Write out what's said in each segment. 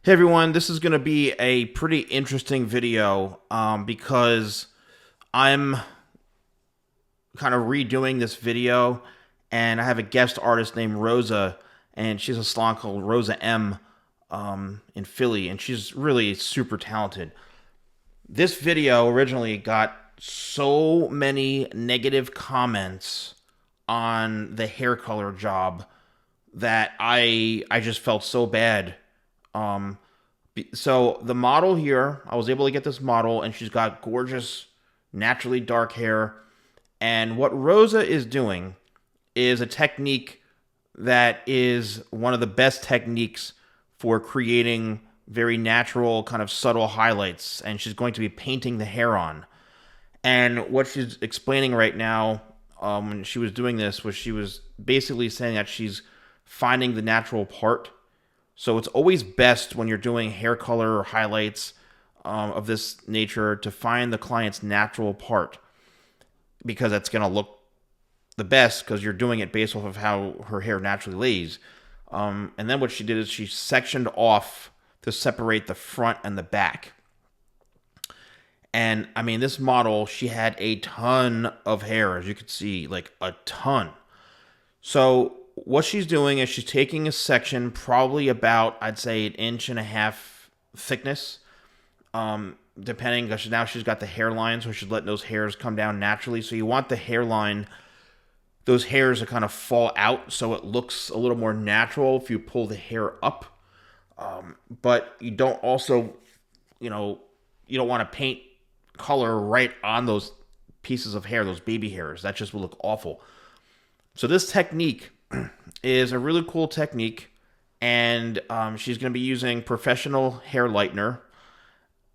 Hey everyone, this is going to be a pretty interesting video because I'm kind of redoing this video, and I have a guest artist named Rosa, and she's a salon called Rosa M in Philly, and she's really super talented. This video originally got so many negative comments on the hair color job that I just felt so bad. Um, so the model here, I was able to get this model, and she's got gorgeous, naturally dark hair. And what Rosa is doing is a technique that is one of the best techniques for creating very natural, kind of subtle highlights. And she's going to be painting the hair on. And what she's explaining right now, when she was doing this, was she was basically saying that she's finding the natural part. So it's always best when you're doing hair color or highlights of this nature to find the client's natural part, because that's going to look the best because you're doing it based off of how her hair naturally lays. And then what she did is she sectioned off to separate the front and the back. And I mean, this model, she had a ton of hair, as you could see, like a ton. So what she's doing is she's taking a section probably about, I'd say, 1.5 inches thickness, depending, because now she's got the hairline, so she's letting those hairs come down naturally. So you want the hairline, those hairs to kind of fall out so it looks a little more natural if you pull the hair up. But you don't also, you don't want to paint color right on those pieces of hair, those baby hairs. That just will look awful. So this technique is a really cool technique, and she's going to be using professional hair lightener,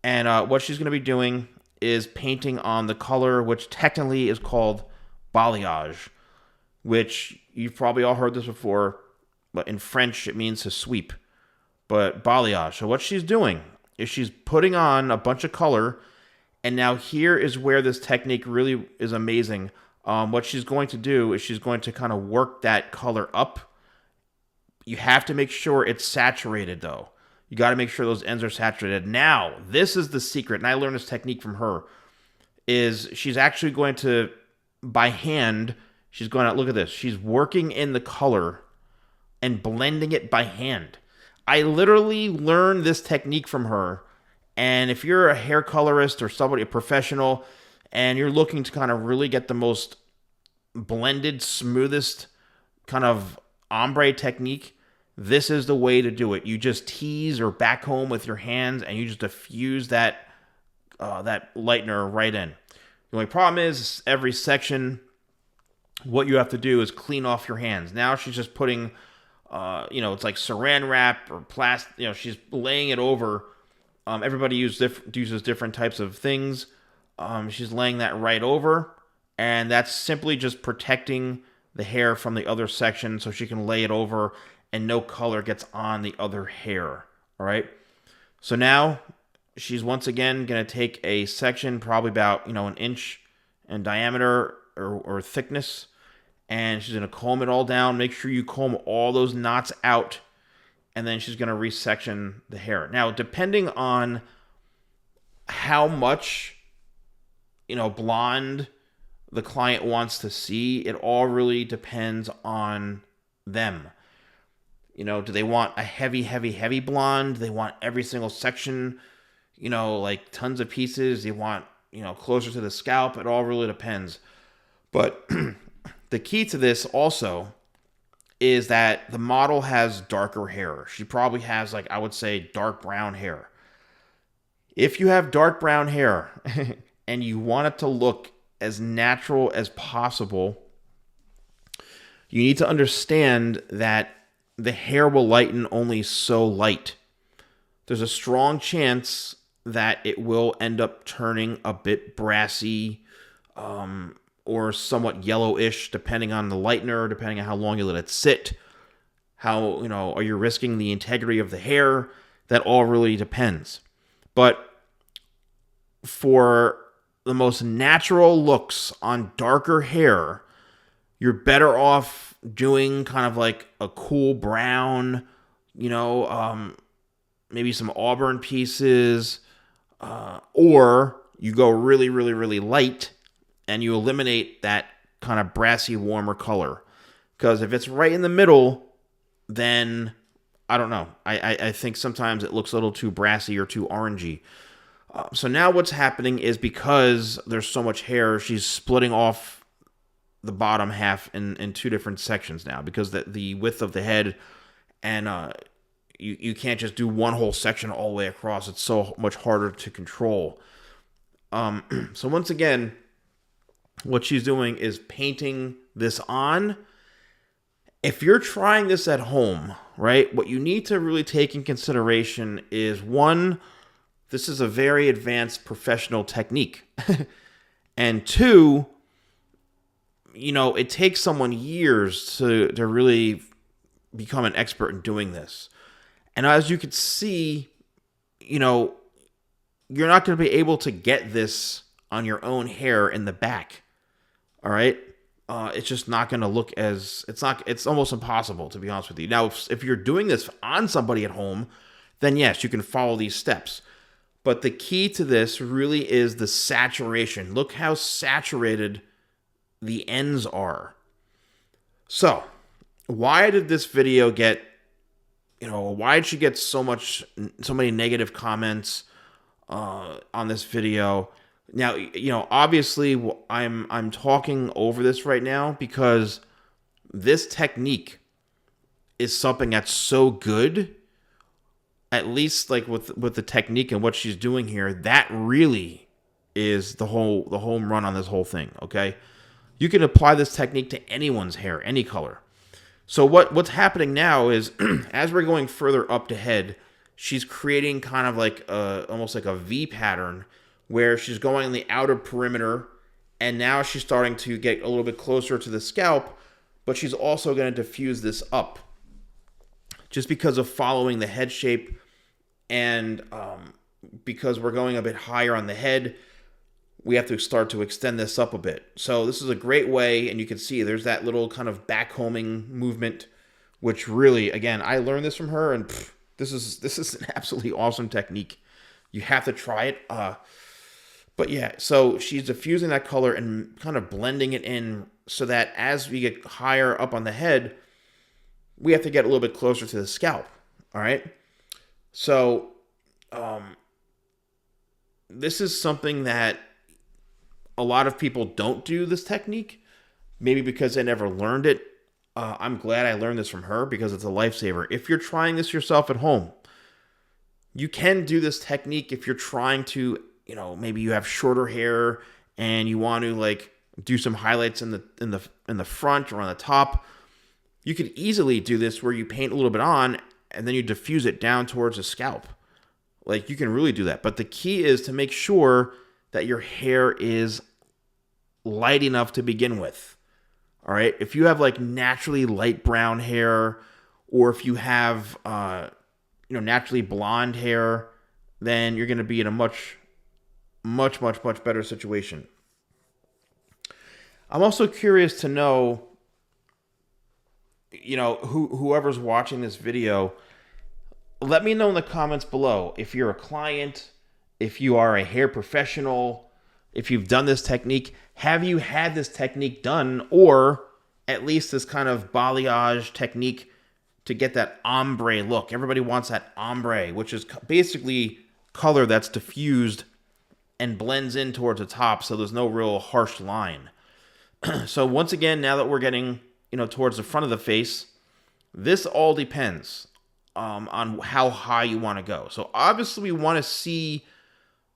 and what she's going to be doing is painting on the color, which technically is called balayage, which you've probably all heard this before, but in French it means to sweep, but balayage. So what she's doing is she's putting on a bunch of color, and now here is where this technique really is amazing. What she's going to do is she's going to kind of work that color up. You have to make sure it's saturated, though. You got to make sure those ends are saturated. Now, this is the secret, and I learned this technique from her, is she's actually going to, by hand, she's going to, look at this, she's working in the color and blending it by hand. I literally learned this technique from her, and if you're a hair colorist or somebody, a professional, and you're looking to kind of really get the most blended, smoothest kind of ombre technique, this is the way to do it. You just tease or back home with your hands, and you just diffuse that lightener right in. The only problem is every section, what you have to do is clean off your hands. Now she's just putting, it's like saran wrap or plastic. She's laying it over. Everybody uses different types of things. She's laying that right over, and that's simply just protecting the hair from the other section so she can lay it over and no color gets on the other hair. All right. So now she's once again going to take a section probably about, 1 inch in diameter or thickness, and she's going to comb it all down. Make sure you comb all those knots out, and then she's going to resection the hair. Now, depending on how much blonde the client wants to see, it all really depends on them. Do they want a heavy blonde? Do they want every single section, like tons of pieces? They want, closer to the scalp? It all really depends. But the key to this also is that the model has darker hair. She probably has, I would say, dark brown hair. If you have dark brown hair and you want it to look as natural as possible, you need to understand that the hair will lighten only so light. There's a strong chance that it will end up turning a bit brassy, or somewhat yellowish, depending on the lightener, depending on how long you let it sit. How, are you risking the integrity of the hair? That all really depends. But for the most natural looks on darker hair, you're better off doing kind of like a cool brown, maybe some auburn pieces, or you go really, really, really light and you eliminate that kind of brassy, warmer color. Because if it's right in the middle, then I don't know. I think sometimes it looks a little too brassy or too orangey. So now what's happening is because there's so much hair, she's splitting off the bottom half in two different sections now because the width of the head and you can't just do one whole section all the way across. It's so much harder to control. So once again, what she's doing is painting this on. If you're trying this at home, right, what you need to really take in consideration is, one, this is a very advanced professional technique. And two, it takes someone years to really become an expert in doing this. And as you can see, you're not going to be able to get this on your own hair in the back. All right? It's just not going to look it's almost impossible, to be honest with you. Now, if you're doing this on somebody at home, then yes, you can follow these steps. But the key to this really is the saturation. Look how saturated the ends are. So, why did this video get, why did she get so many negative comments on this video? Now, obviously I'm talking over this right now because this technique is something that's so good, at least like with the technique and what she's doing here, that really is the home run on this whole thing, okay? You can apply this technique to anyone's hair, any color. So what's happening now is as we're going further up the head, she's creating kind of like almost like a V pattern where she's going on the outer perimeter, and now she's starting to get a little bit closer to the scalp, but she's also going to diffuse this up just because of following the head shape, and because we're going a bit higher on the head, we have to start to extend this up a bit. So this is a great way, and you can see there's that little kind of backcombing movement, which really, again, I learned this from her, and this is an absolutely awesome technique. You have to try it. But yeah, so she's diffusing that color and kind of blending it in so that as we get higher up on the head, we have to get a little bit closer to the scalp. All right. So this is something that a lot of people don't do this technique, maybe because they never learned it. I'm glad I learned this from her because it's a lifesaver. If you're trying this yourself at home, you can do this technique if you're trying to, maybe you have shorter hair and you want to like do some highlights in the front or on the top. You could easily do this where you paint a little bit on and then you diffuse it down towards the scalp. Like, you can really do that. But the key is to make sure that your hair is light enough to begin with. All right. If you have like naturally light brown hair, or if you have, naturally blonde hair, then you're going to be in a much better situation. I'm also curious to know, whoever's watching this video, let me know in the comments below if you're a client, if you are a hair professional, if you've done this technique. Have you had this technique done, or at least this kind of balayage technique to get that ombre look? Everybody wants that ombre, which is basically color that's diffused and blends in towards the top, so there's no real harsh line. So once again, now that we're getting, towards the front of the face, this all depends on how high you want to go. So obviously we want to see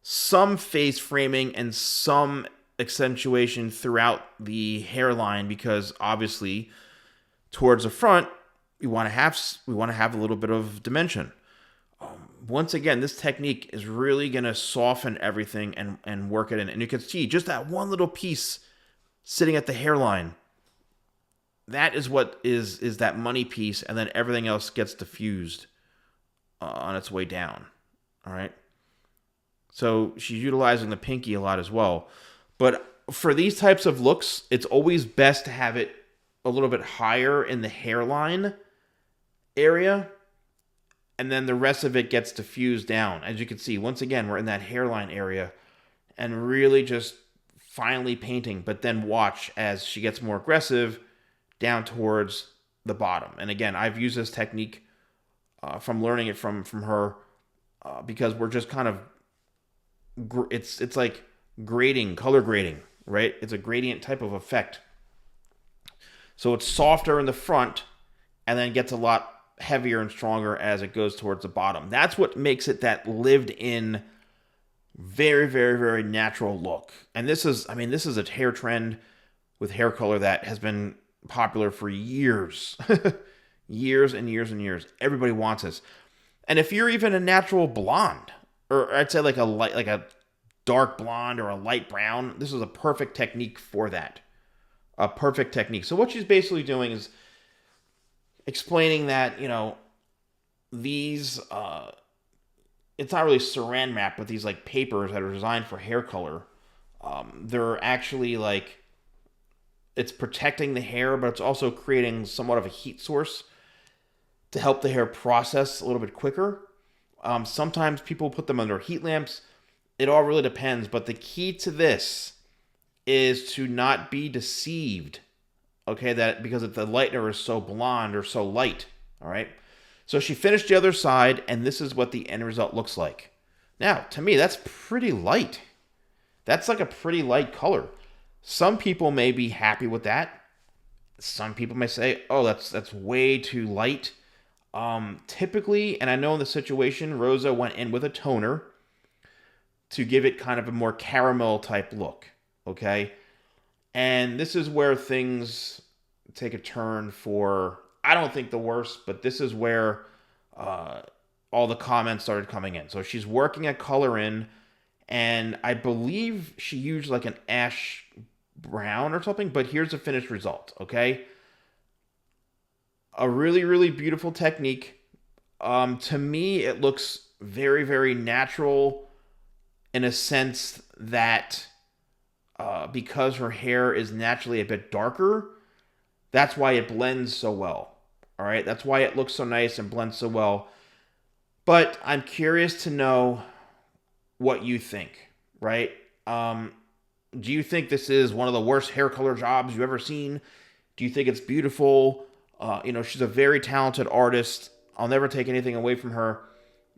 some face framing and some accentuation throughout the hairline, because obviously towards the front we want to have a little bit of dimension. Once again, this technique is really going to soften everything and work it in. And you can see just that one little piece sitting at the hairline. That is what is that money piece, and then everything else gets diffused on its way down. All right. So she's utilizing the pinky a lot as well. But for these types of looks, it's always best to have it a little bit higher in the hairline area. and then the rest of it gets diffused down. As you can see, once again, we're in that hairline area and really just finely painting, but then watch as she gets more aggressive down towards the bottom. And again, I've used this technique from learning it from her because we're just kind of it's like grading, color grading, right? It's a gradient type of effect. So it's softer in the front and then gets a lot heavier and stronger as it goes towards the bottom. That's what makes it that lived in, very, very, very natural look. And this is a hair trend with hair color that has been popular for years. Years and years and years. Everybody wants this. And if you're even a natural blonde, or I'd say like a dark blonde or a light brown, this is a perfect technique for that. A perfect technique. So what she's basically doing is explaining that, these, it's not really saran wrap, but these like papers that are designed for hair color, they're actually like, it's protecting the hair, but it's also creating somewhat of a heat source to help the hair process a little bit quicker. Sometimes people put them under heat lamps. It all really depends, but the key to this is to not be deceived. Okay, that because if the lightener is so blonde or so light, all right? So she finished the other side, and this is what the end result looks like. Now, to me, that's pretty light. That's like a pretty light color. Some people may be happy with that. Some people may say, oh, that's way too light. Typically, and I know in the situation, Rosa went in with a toner to give it kind of a more caramel type look, okay? And this is where things take a turn for, I don't think the worst, but this is where all the comments started coming in. So she's working a color in, and I believe she used like an ash brown or something, but here's the finished result, okay? A really, really beautiful technique. To me, it looks very, very natural in a sense that because her hair is naturally a bit darker, that's why it blends so well. All right, that's why it looks so nice and blends so well. But I'm curious to know what you think, right? Do you think this is one of the worst hair color jobs you've ever seen? Do you think it's beautiful? She's a very talented artist. I'll never take anything away from her.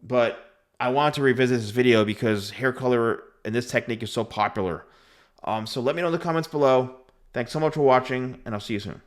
But I wanted to revisit this video because hair color and this technique is so popular. So let me know in the comments below. Thanks so much for watching, and I'll see you soon.